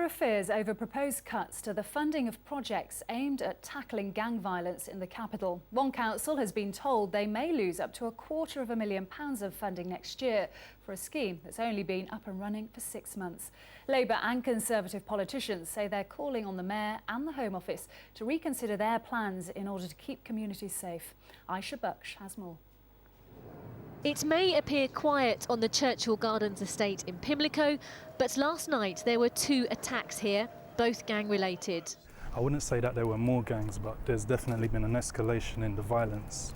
There are fears over proposed cuts to the funding of projects aimed at tackling gang violence in the capital. One council has been told they may lose up to £250,000 of funding next year for a scheme that's only been up and running for 6 months. Labour and Conservative politicians say they're calling on the Mayor and the Home Office to reconsider their plans in order to keep communities safe. Aisha Baksh has more. It may appear quiet on the Churchill Gardens estate in Pimlico, but last night there were 2 attacks here, both gang-related. I wouldn't say that there were more gangs, but there's definitely been an escalation in the violence.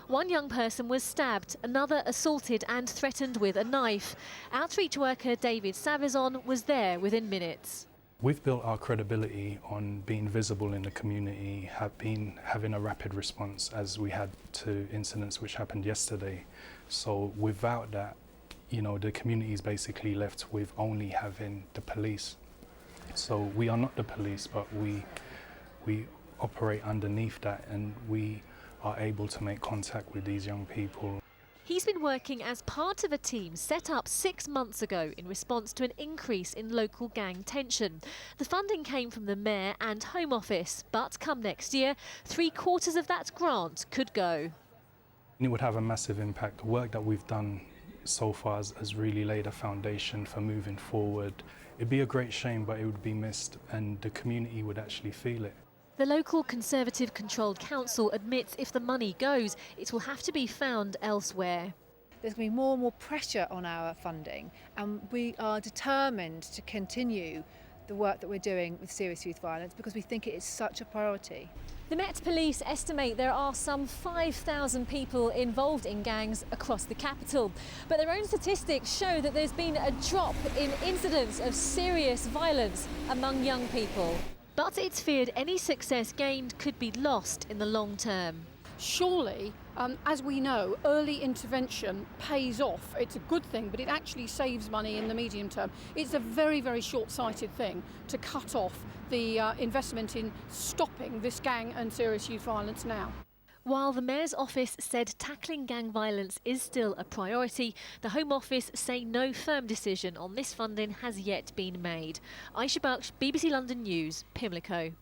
One young person was stabbed, another assaulted and threatened with a knife. Outreach worker David Savizon was there within minutes. We've built our credibility on being visible in the community, having a rapid response as we had to incidents which happened yesterday. So without that, the community is basically left with only having the police. So we are not the police, but we operate underneath that, and we are able to make contact with these young people. He's been working as part of a team set up 6 months ago in response to an increase in local gang tension. The funding came from the Mayor and Home Office, but come next year, 3/4 of that grant could go. It would have a massive impact. The work that we've done so far has really laid a foundation for moving forward. It'd be a great shame, but it would be missed, and the community would actually feel it. The local Conservative-controlled council admits if the money goes, it will have to be found elsewhere. There's going to be more and more pressure on our funding, and we are determined to continue the work that we're doing with serious youth violence because we think it is such a priority. The Met Police estimate there are some 5,000 people involved in gangs across the capital. But their own statistics show that there's been a drop in incidents of serious violence among young people. But it's feared any success gained could be lost in the long term. Surely, as we know, early intervention pays off. It's a good thing, but it actually saves money in the medium term. It's a very, very short-sighted thing to cut off the investment in stopping this gang and serious youth violence now. While the Mayor's office said tackling gang violence is still a priority, the Home Office say no firm decision on this funding has yet been made. Aisha Baksh, BBC London News, Pimlico.